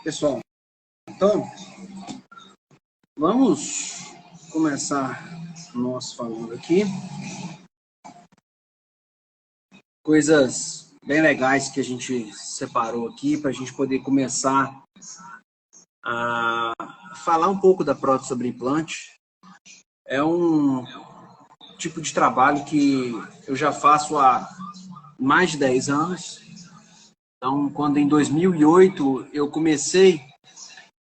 Pessoal, então, vamos começar nós falando aqui coisas bem legais que a gente separou aqui para a gente poder começar a falar um pouco da prótese sobre implante. É um tipo de trabalho que eu já faço há mais de 10 anos. Então, quando em 2008 eu comecei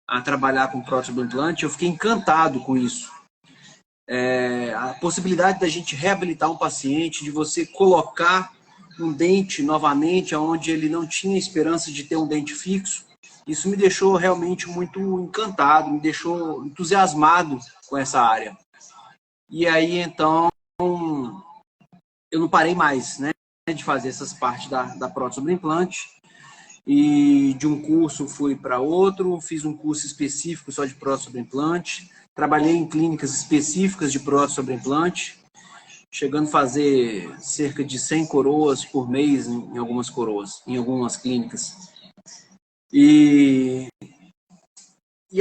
a trabalhar com prótese sobre implante, eu fiquei encantado com isso. A possibilidade da gente reabilitar um paciente, de você colocar um dente novamente onde ele não tinha esperança de ter um dente fixo, isso me deixou realmente muito encantado, me deixou entusiasmado com essa área. E aí, então, eu não parei mais, né, de fazer essas partes da prótese sobre implante. E de um curso fui para outro, fiz um curso específico só de prótese sobre implante, trabalhei em clínicas específicas de prótese sobre implante, chegando a fazer cerca de 100 coroas por mês em algumas coroas, em algumas clínicas. E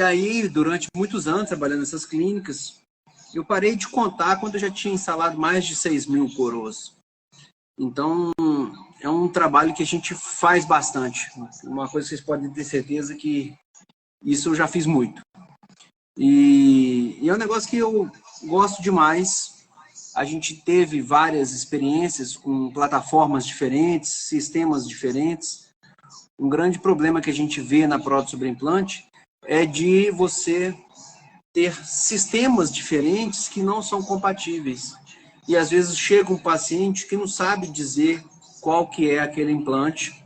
aí, durante muitos anos trabalhando nessas clínicas, eu parei de contar quando eu já tinha instalado mais de 6.000 coroas. Então, é um trabalho que a gente faz bastante. Uma coisa que vocês podem ter certeza que isso eu já fiz muito. E é um negócio que eu gosto demais. A gente teve várias experiências com plataformas diferentes, sistemas diferentes. Um grande problema que a gente vê na prótese sobre implante é de você ter sistemas diferentes que não são compatíveis. E às vezes chega um paciente que não sabe dizer qual que é aquele implante.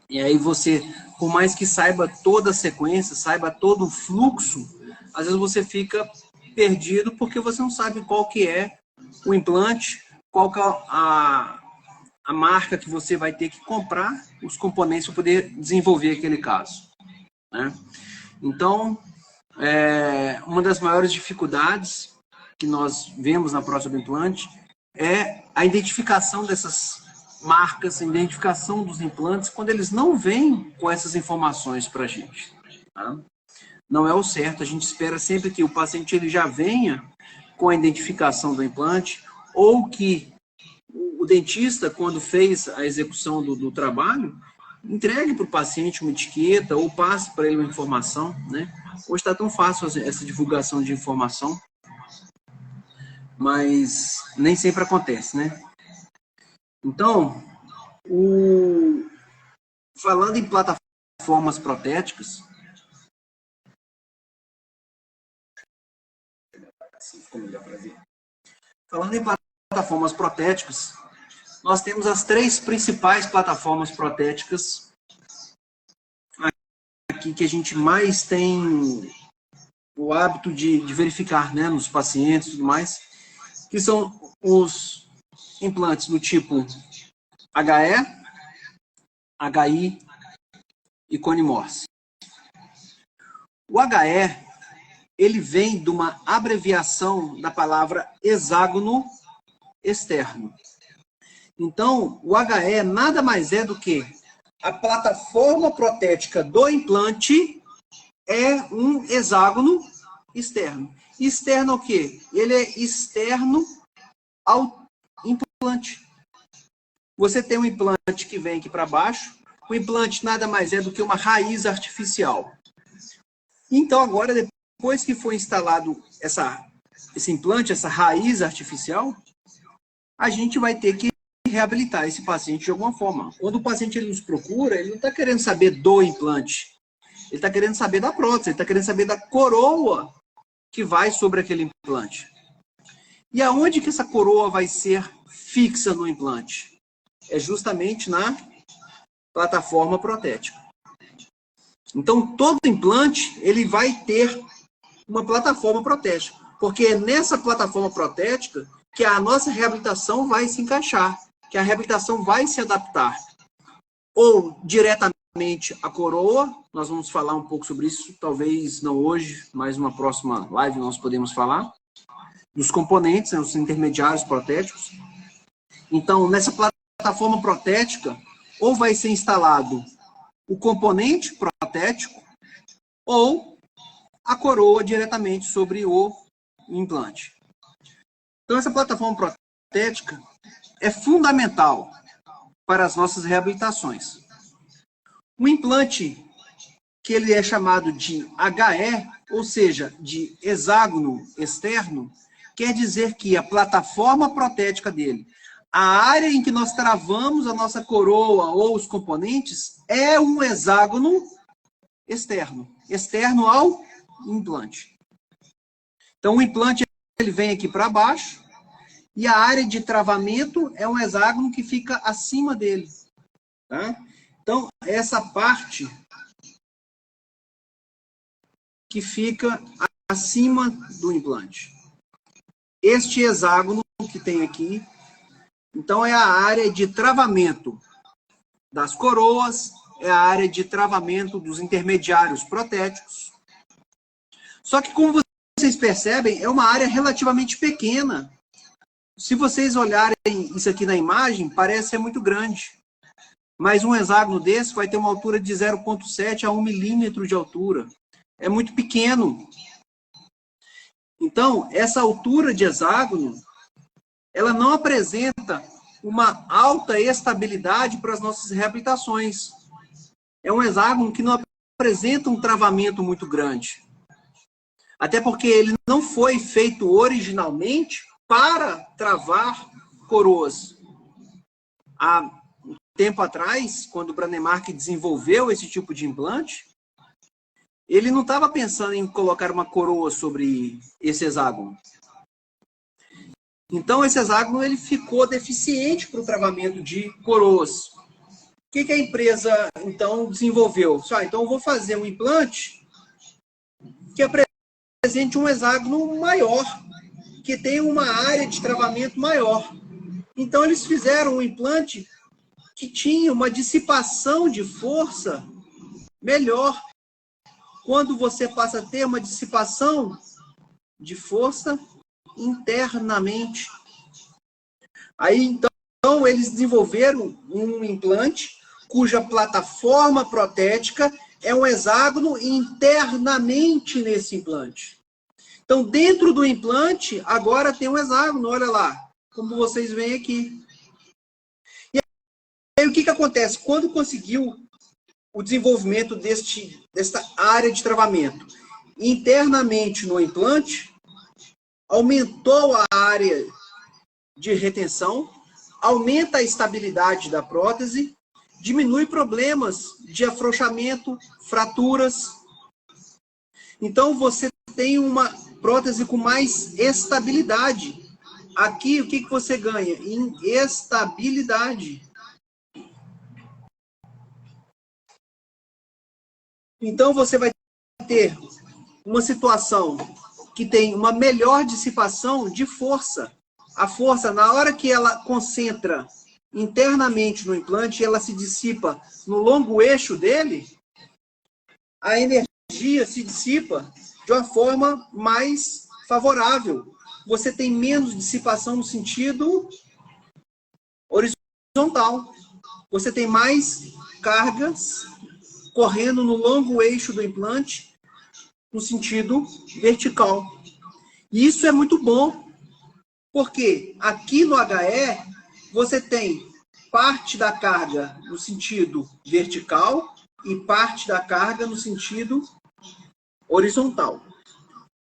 E aí você, por mais que saiba toda a sequência, saiba todo o fluxo, às vezes você fica perdido porque você não sabe qual que é o implante, qual que é a marca que você vai ter que comprar os componentes para poder desenvolver aquele caso, né? Então, uma das maiores dificuldades que nós vemos na prótese sobre implante é a identificação dessas marcas, a identificação dos implantes, quando eles não vêm com essas informações para a gente. Tá? Não é o certo, a gente espera sempre que o paciente ele já venha com a identificação do implante, ou que o dentista, quando fez a execução do trabalho, entregue para o paciente uma etiqueta ou passe para ele uma informação, né? Hoje está tão fácil essa divulgação de informação, mas nem sempre acontece, né? Então, falando em plataformas protéticas, nós temos as 3 principais plataformas protéticas aqui que a gente mais tem o hábito de verificar, né, nos pacientes e tudo mais, que são os implantes do tipo HE, HI e Cone Morse. O HE, ele vem de uma abreviação da palavra hexágono externo. Então, o HE nada mais é do que a plataforma protética do implante é um hexágono externo. Externo ao quê? Ele é externo ao implante. Você tem um implante que vem aqui para baixo. O implante nada mais é do que uma raiz artificial. Então, agora, depois que foi instalado esse implante, essa raiz artificial, a gente vai ter que reabilitar esse paciente de alguma forma. Quando o paciente ele nos procura, ele não está querendo saber do implante. Ele está querendo saber da prótese, ele está querendo saber da coroa que vai sobre aquele implante. E aonde que essa coroa vai ser fixa no implante? É justamente na plataforma protética. Então, todo implante ele vai ter uma plataforma protética, porque é nessa plataforma protética que a nossa reabilitação vai se encaixar, que a reabilitação vai se adaptar. Ou diretamente à coroa, nós vamos falar um pouco sobre isso, talvez não hoje, mas numa próxima live nós podemos falar, dos componentes, né, os intermediários protéticos. Então, nessa plataforma protética, ou vai ser instalado o componente protético, ou a coroa diretamente sobre o implante. Então, essa plataforma protética é fundamental para as nossas reabilitações. O implante, que ele é chamado de HE, ou seja, de hexágono externo, quer dizer que a plataforma protética dele, a área em que nós travamos a nossa coroa ou os componentes, é um hexágono externo, externo ao implante. Então, o implante ele vem aqui para baixo, e a área de travamento é um hexágono que fica acima dele. Tá? Então, essa parte que fica acima do implante. Este hexágono que tem aqui, então é a área de travamento das coroas, é a área de travamento dos intermediários protéticos. Só que, como vocês percebem, é uma área relativamente pequena. Se vocês olharem isso aqui na imagem, parece ser muito grande. Mas um hexágono desse vai ter uma altura de 0,7 a 1 milímetro de altura. É muito pequeno. Então, essa altura de hexágono, ela não apresenta uma alta estabilidade para as nossas reabilitações. É um hexágono que não apresenta um travamento muito grande. Até porque ele não foi feito originalmente para travar coroas. Há um tempo atrás, quando o Brånemark desenvolveu esse tipo de implante, ele não estava pensando em colocar uma coroa sobre esse hexágono. Então, esse hexágono ele ficou deficiente para o travamento de coroas. O que a empresa, então, desenvolveu? Então, eu vou fazer um implante que apresente um hexágono maior, que tenha uma área de travamento maior. Então, eles fizeram um implante que tinha uma dissipação de força melhor. Quando você passa a ter uma dissipação de força internamente. Aí, então, eles desenvolveram um implante cuja plataforma protética é um hexágono internamente nesse implante. Então, dentro do implante, agora tem um hexágono, olha lá, como vocês veem aqui. E aí, o que acontece? Quando conseguiu o desenvolvimento desta área de travamento internamente no implante, aumentou a área de retenção, aumenta a estabilidade da prótese, diminui problemas de afrouxamento, fraturas. Então, você tem uma prótese com mais estabilidade. Aqui, o que você ganha? Em estabilidade. Então, você vai ter uma situação que tem uma melhor dissipação de força. A força, na hora que ela concentra internamente no implante, ela se dissipa no longo eixo dele, a energia se dissipa de uma forma mais favorável. Você tem menos dissipação no sentido horizontal. Você tem mais cargas correndo no longo eixo do implante, no sentido vertical. E isso é muito bom, porque aqui no HE, você tem parte da carga no sentido vertical e parte da carga no sentido horizontal.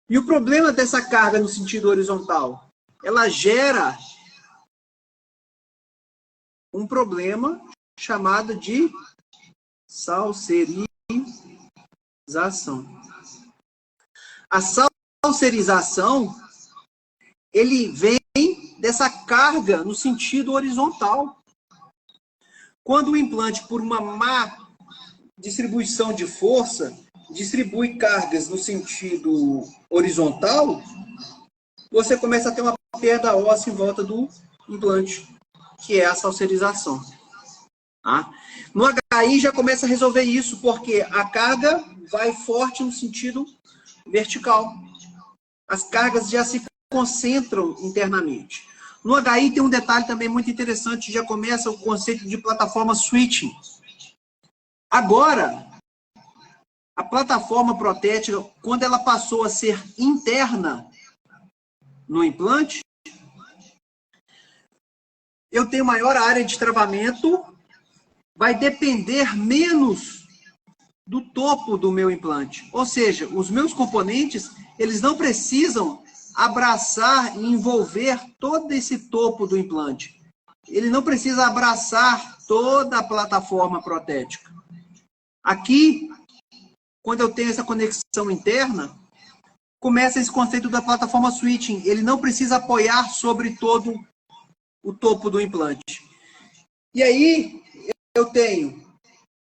E o problema dessa carga no sentido horizontal? Ela gera um problema chamado de salserização. A salserização, ele vem dessa carga no sentido horizontal. Quando o implante, por uma má distribuição de força, distribui cargas no sentido horizontal, você começa a ter uma perda óssea em volta do implante, que é a salserização. Tá? No HI já começa a resolver isso, porque a carga vai forte no sentido vertical. As cargas já se concentram internamente. No HI tem um detalhe também muito interessante, já começa o conceito de plataforma switching. Agora, A plataforma protética, quando ela passou a ser interna no implante, eu tenho maior área de travamento, vai depender menos do topo do meu implante. Ou seja, os meus componentes, eles não precisam abraçar e envolver todo esse topo do implante. Ele não precisa abraçar toda a plataforma protética. Aqui, quando eu tenho essa conexão interna, começa esse conceito da plataforma switching. Ele não precisa apoiar sobre todo o topo do implante. E aí, eu tenho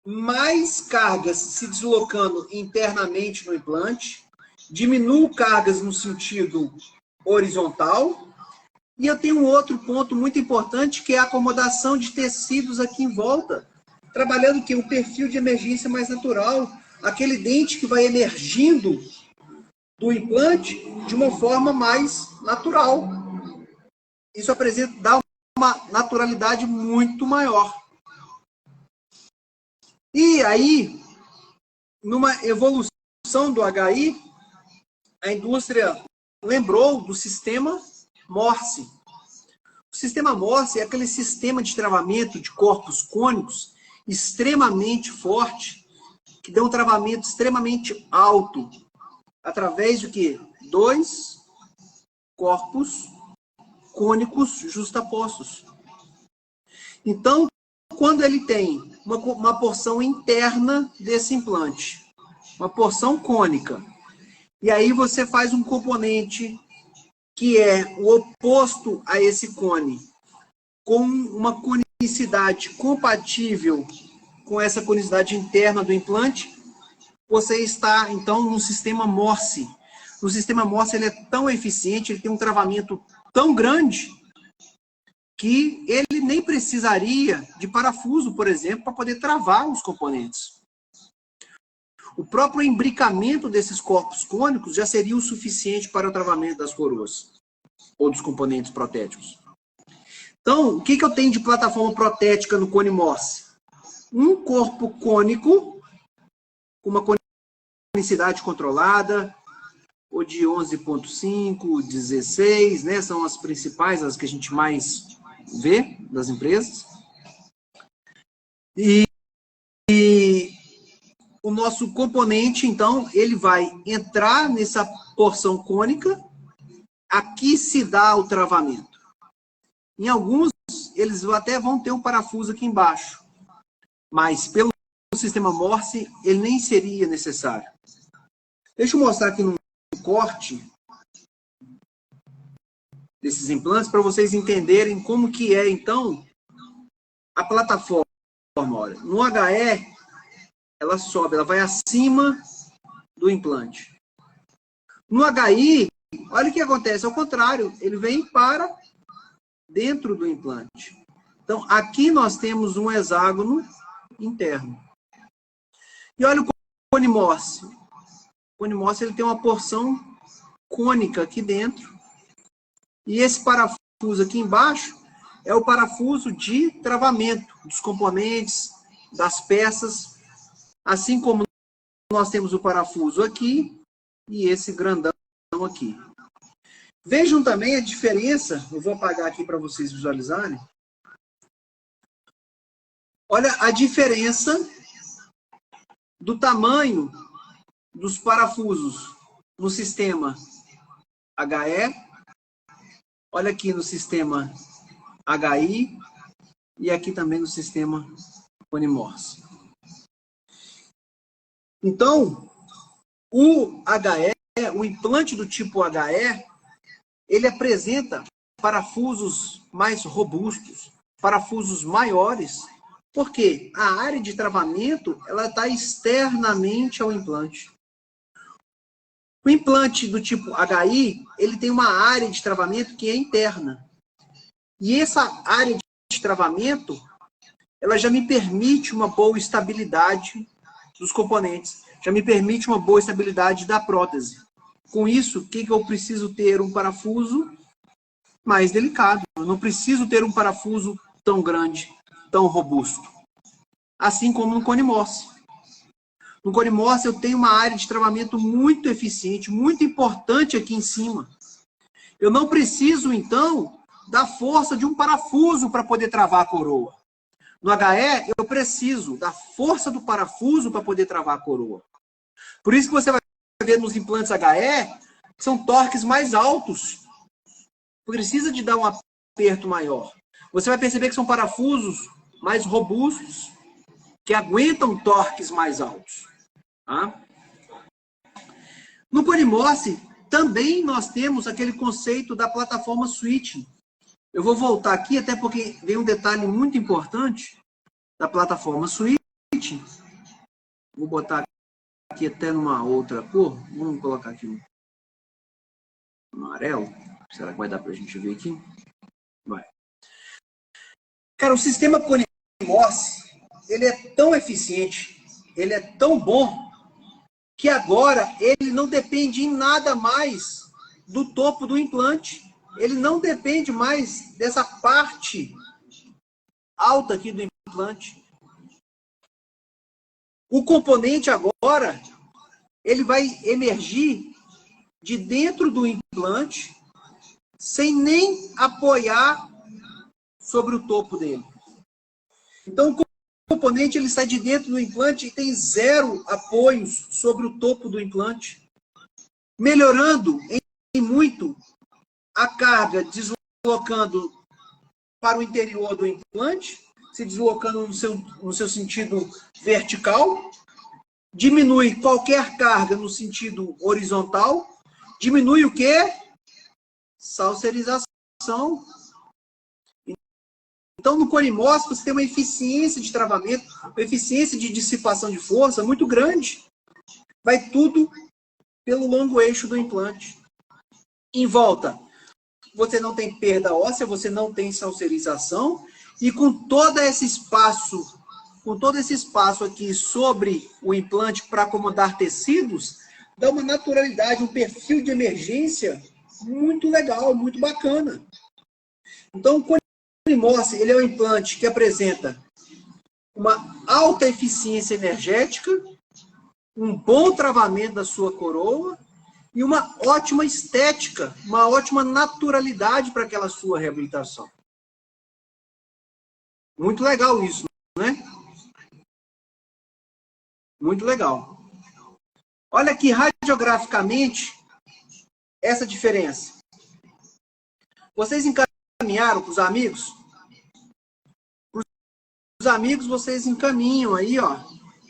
mais cargas se deslocando internamente no implante, diminuo cargas no sentido horizontal, e eu tenho um outro ponto muito importante, que é a acomodação de tecidos aqui em volta, trabalhando o quê? Um perfil de emergência mais natural, aquele dente que vai emergindo do implante de uma forma mais natural. Isso dá uma naturalidade muito maior. E aí, numa evolução do HI, a indústria lembrou do sistema Morse. O sistema Morse é aquele sistema de travamento de corpos cônicos extremamente forte, que dá um travamento extremamente alto, através de quê? 2 corpos cônicos justapostos. Então, quando ele tem uma porção interna desse implante, uma porção cônica, e aí você faz um componente que é o oposto a esse cone, com uma conicidade compatível com essa conicidade interna do implante, você está, então, no sistema Morse. O sistema Morse ele é tão eficiente, ele tem um travamento tão grande, que ele nem precisaria de parafuso, por exemplo, para poder travar os componentes. O próprio imbricamento desses corpos cônicos já seria o suficiente para o travamento das coroas, ou dos componentes protéticos. Então, o que eu tenho de plataforma protética no cone Morse? Um corpo cônico, com uma conicidade controlada, ou de 11,5, 16, né? São as principais, as que a gente mais vê das empresas. E o nosso componente, então, ele vai entrar nessa porção cônica, aqui se dá o travamento. Em alguns, eles até vão ter um parafuso aqui embaixo, mas pelo sistema Morse, ele nem seria necessário. Deixa eu mostrar aqui no corte desses implantes, para vocês entenderem como que é, então, a plataforma. Olha, no HE, ela sobe, ela vai acima do implante. No HI, olha o que acontece, ao contrário, ele vem para dentro do implante. Então, aqui nós temos um hexágono interno. E olha o cone Morse. O cone Morse ele tem uma porção cônica aqui dentro. E esse parafuso aqui embaixo é o parafuso de travamento dos componentes, das peças, assim como nós temos o parafuso aqui e esse grandão aqui. Vejam também a diferença, eu vou apagar aqui para vocês visualizarem. Olha a diferença do tamanho dos parafusos no sistema HE, olha aqui no sistema HI e aqui também no sistema cone Morse. Então, o HE, o implante do tipo HE, ele apresenta parafusos mais robustos, parafusos maiores, porque a área de travamento ela está externamente ao implante. O implante do tipo HI, ele tem uma área de travamento que é interna. E essa área de travamento, ela já me permite uma boa estabilidade dos componentes, já me permite uma boa estabilidade da prótese. Com isso, o que eu preciso ter? Um parafuso mais delicado. Eu não preciso ter um parafuso tão grande, tão robusto. Assim como no cone Morse. No Conimorse eu tenho uma área de travamento muito eficiente, muito importante aqui em cima. Eu não preciso, então, da força de um parafuso para poder travar a coroa. No HE, eu preciso da força do parafuso para poder travar a coroa. Por isso que você vai ver nos implantes HE, são torques mais altos. Precisa de dar um aperto maior. Você vai perceber que são parafusos mais robustos, que aguentam torques mais altos. Tá? No Conimorse, também nós temos aquele conceito da plataforma switching. Eu vou voltar aqui, até porque vem um detalhe muito importante da plataforma switching. Vou botar aqui até numa outra cor. Vamos colocar aqui um amarelo. Será que vai dar para a gente ver aqui? Vai. Cara, o sistema Conimorse, ele é tão eficiente, ele é tão bom, que agora ele não depende em nada mais do topo do implante. Ele não depende mais dessa parte alta aqui do implante. O componente agora, ele vai emergir de dentro do implante, sem nem apoiar sobre o topo dele. Então, o componente ele sai de dentro do implante e tem zero apoios sobre o topo do implante, melhorando em muito a carga, deslocando para o interior do implante, se deslocando no seu sentido vertical, diminui qualquer carga no sentido horizontal, diminui o quê? Saucerização. Então, no Conimorse, você tem uma eficiência de travamento, uma eficiência de dissipação de força muito grande. Vai tudo pelo longo eixo do implante. Em volta, você não tem perda óssea, você não tem saucerização, e com todo esse espaço aqui sobre o implante para acomodar tecidos, dá uma naturalidade, um perfil de emergência muito legal, muito bacana. Então, o Conimorse, ele é um implante que apresenta uma alta eficiência energética, um bom travamento da sua coroa e uma ótima estética, uma ótima naturalidade para aquela sua reabilitação. Muito legal isso, né? Muito legal. Olha aqui, radiograficamente, essa diferença. Vocês encaminharam para os amigos? Para os amigos, vocês encaminham aí, ó,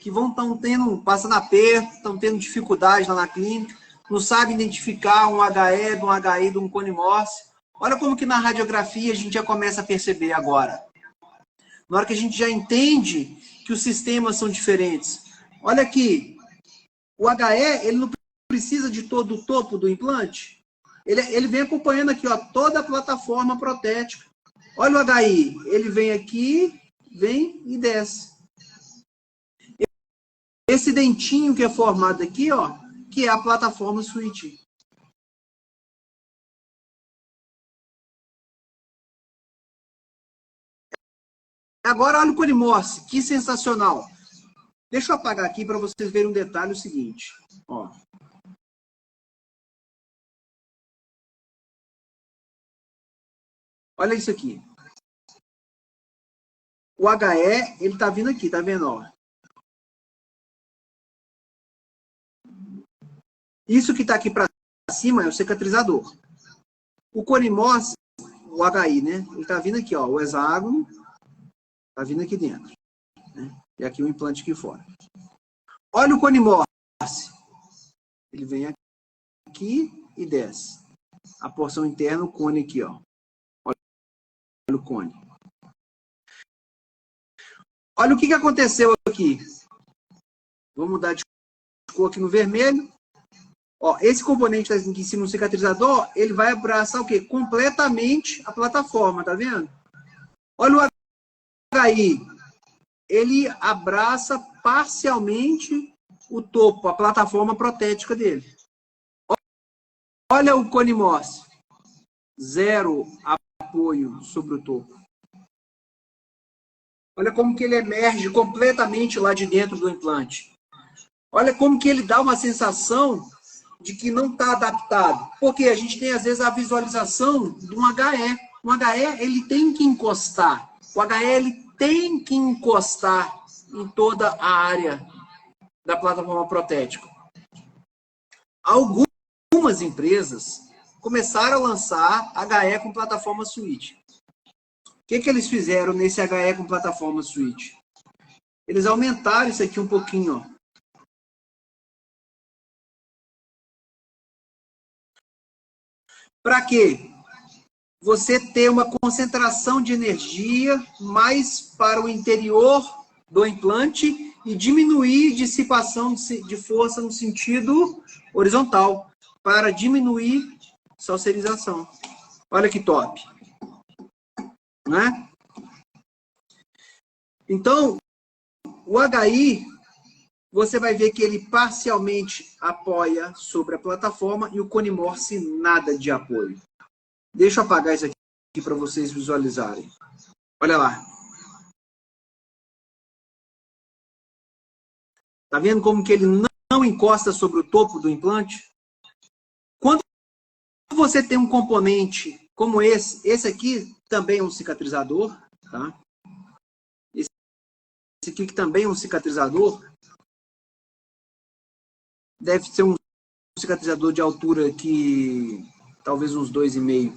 que estão passando aperto, estão tendo dificuldade lá na clínica, não sabem identificar um HE, de um HI, de um Conimorse. Olha como que na radiografia a gente já começa a perceber agora. Na hora que a gente já entende que os sistemas são diferentes. Olha aqui, o HE, ele não precisa de todo o topo do implante. Ele vem acompanhando aqui, ó, toda a plataforma protética. Olha o HI, ele vem aqui, vem e desce. Esse dentinho que é formado aqui, ó, que é a plataforma switch. Agora olha o Conimorse, que sensacional. Deixa eu apagar aqui para vocês verem um detalhe, o seguinte. Ó. Olha isso aqui. O HE, ele tá vindo aqui, tá vendo? Ó. Isso que tá aqui para cima é o cicatrizador. O Conimorse, o HI, né? Ele tá vindo aqui, ó. O hexágono tá vindo aqui dentro. Né? E aqui o implante aqui fora. Olha o Conimorse. Ele vem aqui e desce. A porção interna, o cone aqui, ó. Olha o cone. Olha o que aconteceu aqui. Vou mudar de cor aqui no vermelho. Ó, esse componente aqui em cima, o cicatrizador, ele vai abraçar o quê? Completamente a plataforma, tá vendo? Olha o HI. Ele abraça parcialmente o topo, a plataforma protética dele. Olha o Conimorse. Zero apoio sobre o topo. Olha como que ele emerge completamente lá de dentro do implante. Olha como que ele dá uma sensação de que não está adaptado. Porque a gente tem, às vezes, a visualização de um HE. Um HE, ele tem que encostar. O HE, ele tem que encostar em toda a área da plataforma protética. Algumas empresas começaram a lançar HE com plataforma switch. O que eles fizeram nesse HE com plataforma switch? Eles aumentaram isso aqui um pouquinho, ó. Para quê? Você ter uma concentração de energia mais para o interior do implante e diminuir dissipação de força no sentido horizontal, para diminuir salserização. Olha que top. Né? Então, o HI, você vai ver que ele parcialmente apoia sobre a plataforma e o cone Morse nada de apoio. Deixa eu apagar isso aqui para vocês visualizarem. Olha lá. Tá vendo como que ele não encosta sobre o topo do implante? Quando você tem um componente como esse aqui também é um cicatrizador, tá? Esse aqui que também é um cicatrizador, deve ser um cicatrizador de altura que talvez uns 2,5.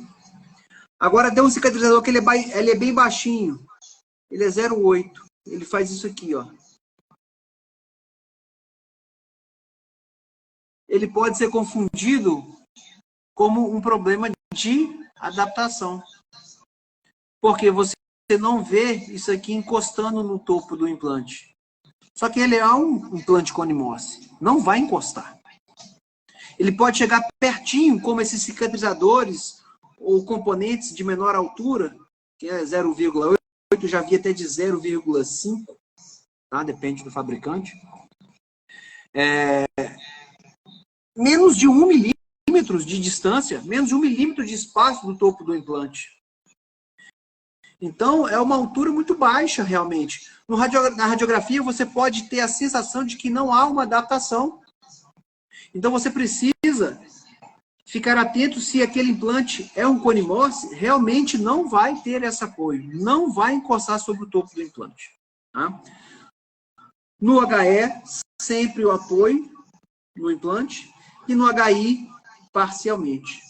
Agora tem um cicatrizador que ele é bem baixinho. Ele é 0,8. Ele faz isso aqui, ó. Ele pode ser confundido como um problema de adaptação. Porque você não vê isso aqui encostando no topo do implante. Só que ele é um implante cone Morse. Não vai encostar. Ele pode chegar pertinho, como esses cicatrizadores ou componentes de menor altura, que é 0,8, já vi até de 0,5, tá? Depende do fabricante. Menos de 1 milímetro de distância, menos de 1 milímetro de espaço do topo do implante. Então, é uma altura muito baixa, realmente. Na radiografia, você pode ter a sensação de que não há uma adaptação. Então, você precisa ficar atento se aquele implante é um cone Morse, realmente não vai ter esse apoio. Não vai encostar sobre o topo do implante. Tá? No HE, sempre o apoio no implante. E no HI, parcialmente.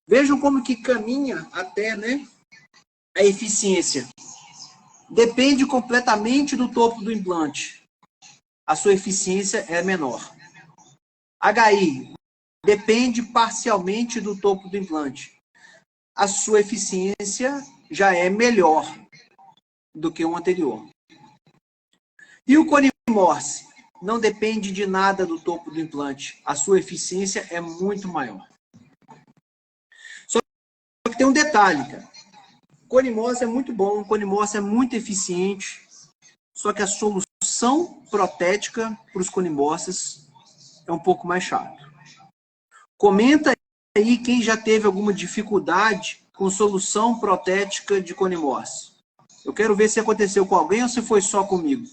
Vejam como que caminha até, né, a eficiência. Depende completamente do topo do implante. A sua eficiência é menor. HI depende parcialmente do topo do implante. A sua eficiência já é melhor do que o anterior. E o cone Morse não depende de nada do topo do implante. A sua eficiência é muito maior. Só que tem um detalhe, cara. O cone Morse é muito bom, o cone Morse é muito eficiente, só que a solução protética para os cone Morses é um pouco mais chato. Comenta aí quem já teve alguma dificuldade com solução protética de cone Morse. Eu quero ver se aconteceu com alguém ou se foi só comigo.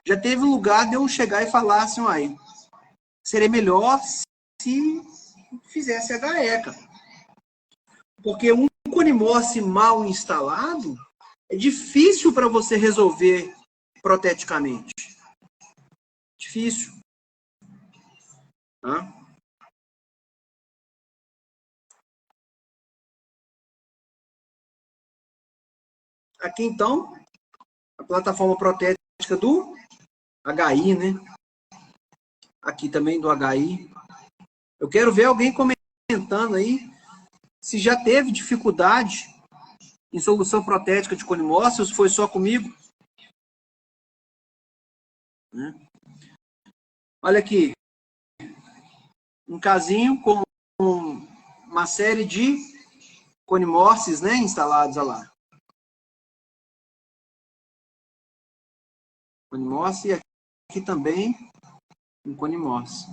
Já teve lugar de eu chegar e falar assim, aí, seria melhor se fizesse HE, cara. Porque um cone Morse mal instalado é difícil para você resolver proteticamente. Difícil. Tá? Aqui, então, a plataforma protética do HI, né? Aqui também do HI. Eu quero ver alguém comentando aí se já teve dificuldade em solução protética de cone Morse ou se foi só comigo. Né? Olha aqui. Um casinho com uma série de cone Morses, né, instalados lá. Cone Morse e aqui também um cone Morse.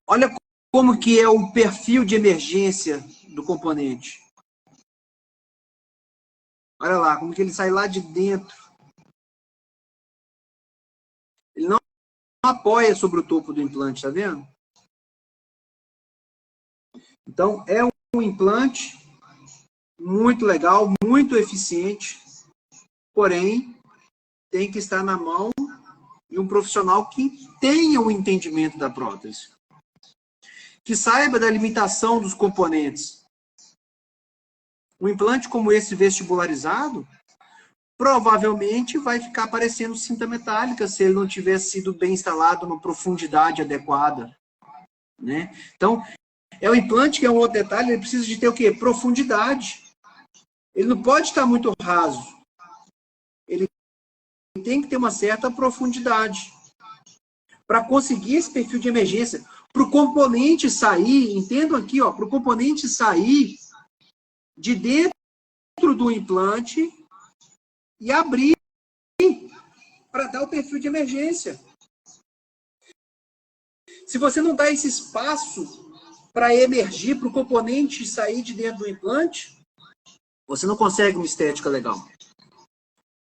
Olha como que é o perfil de emergência do componente. Olha lá, como que ele sai lá de dentro. apoia sobre o topo do implante, tá vendo? Então, é um implante muito legal, muito eficiente, porém, tem que estar na mão de um profissional que tenha o entendimento da prótese, que saiba da limitação dos componentes. Um implante como esse vestibularizado, provavelmente vai ficar parecendo cinta metálica se ele não tiver sido bem instalado numa profundidade adequada, né? Então, é um implante que é um outro detalhe, ele precisa de ter o quê? Profundidade. Ele não pode estar muito raso. Ele tem que ter uma certa profundidade para conseguir esse perfil de emergência. Para o componente sair, entendam aqui, ó, para o componente sair de dentro do implante e abrir para dar o perfil de emergência. Se você não dá esse espaço para emergir, para o componente sair de dentro do implante, você não consegue uma estética legal.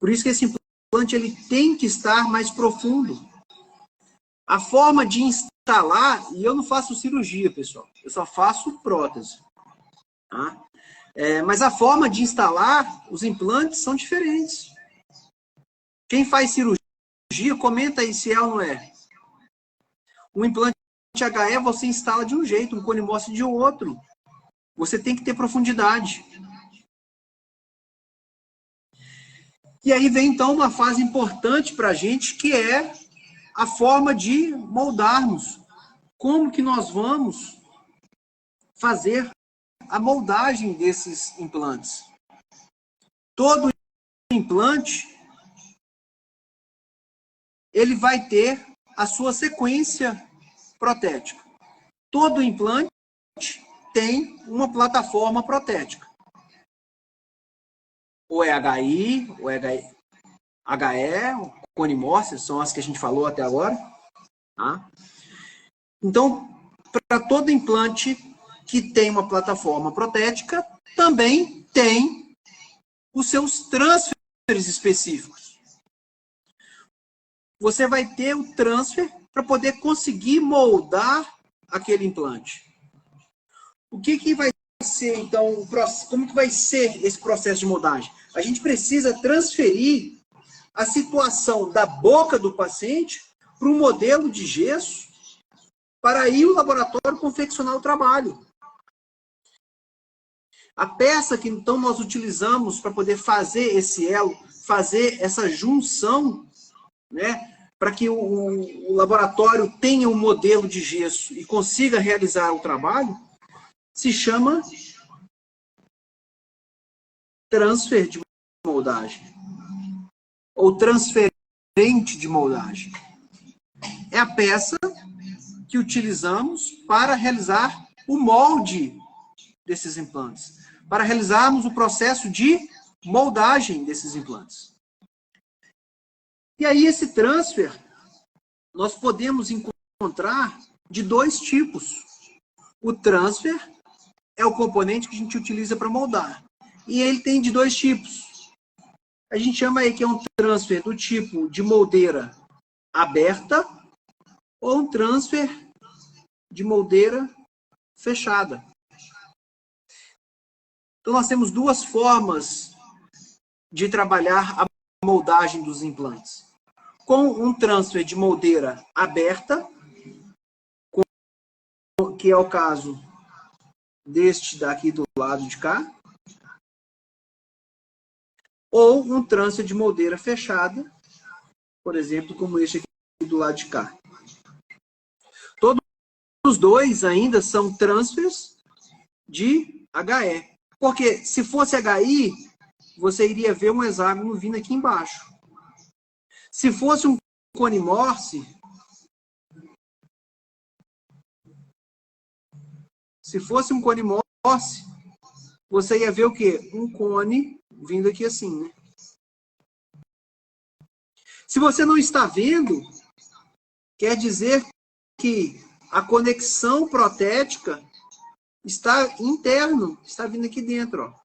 Por isso que esse implante ele tem que estar mais profundo. A forma de instalar, e eu não faço cirurgia, pessoal, eu só faço prótese. Tá? Mas a forma de instalar os implantes são diferentes. Quem faz cirurgia, comenta aí se é ou não é. Um implante HE você instala de um jeito, um cone morse de outro. Você tem que ter profundidade. E aí vem, então, uma fase importante para a gente, que é a forma de moldarmos. Como que nós vamos fazer a moldagem desses implantes? Todo implante, ele vai ter a sua sequência protética. Todo implante tem uma plataforma protética. Ou é HI, ou é HE, cone morse, são as que a gente falou até agora. Tá? Então, para todo implante que tem uma plataforma protética, também tem os seus transfers específicos. Você vai ter o transfer para poder conseguir moldar aquele implante. O que vai ser, então, como que vai ser esse processo de moldagem? A gente precisa transferir a situação da boca do paciente para um modelo de gesso para aí o laboratório confeccionar o trabalho. A peça que, então, nós utilizamos para poder fazer esse elo, fazer essa junção, né, para que o laboratório tenha um modelo de gesso e consiga realizar o trabalho, se chama transfer de moldagem. Ou transferente de moldagem. É a peça que utilizamos para realizar o molde desses implantes, para realizarmos o processo de moldagem desses implantes. E aí esse transfer, nós podemos encontrar de dois tipos. O transfer é o componente que a gente utiliza para moldar. E ele tem de dois tipos. A gente chama aí que é um transfer do tipo de moldeira aberta ou um transfer de moldeira fechada. Então, nós temos duas formas de trabalhar a moldagem dos implantes. Com um transfer de moldeira aberta, que é o caso deste daqui do lado de cá, ou um transfer de moldeira fechada, por exemplo, como este aqui do lado de cá. Todos os dois ainda são transfers de HE. Porque se fosse HI, você iria ver um hexágono vindo aqui embaixo. Se fosse um cone morse, você ia ver o quê? Um cone vindo aqui assim, né? Se você não está vendo, quer dizer que a conexão protética está interno, está vindo aqui dentro, ó.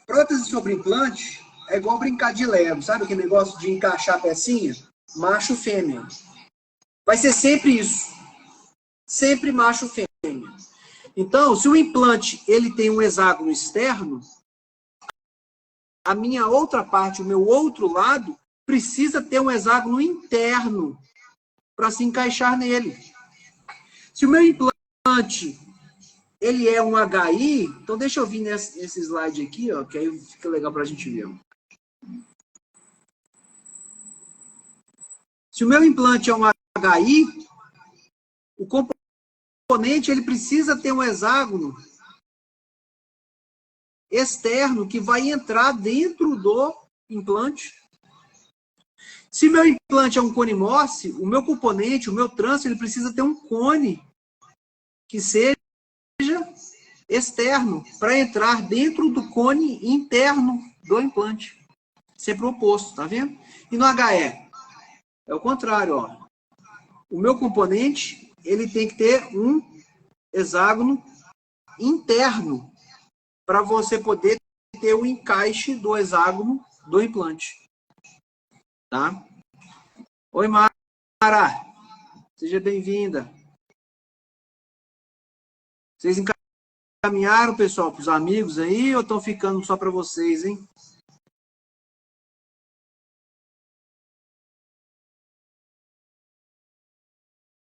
Prótese sobre implante é igual brincar de Lego, sabe aquele negócio de encaixar a pecinha? Macho, fêmea. Vai ser sempre isso. Sempre macho, fêmea. Então, se o implante ele tem um hexágono externo, a minha outra parte, o meu outro lado, precisa ter um hexágono interno para se encaixar nele. Se o meu implante ele é um HI, então deixa eu vir nesse slide aqui, ó, que aí fica legal para a gente ver. Se o meu implante é um HI, o componente ele precisa ter um hexágono externo que vai entrar dentro do implante. Se meu implante é um cone Morse, o meu componente, o meu trânsito, ele precisa ter um cone que seja externo para entrar dentro do cone interno do implante. Sempre o oposto, tá vendo? E no HE? É o contrário, ó. O meu componente, ele tem que ter um hexágono interno para você poder ter o encaixe do hexágono do implante. Tá? Oi, Mara. Seja bem-vinda. Vocês encaminharam, pessoal, para os amigos aí ou estão ficando só para vocês, hein?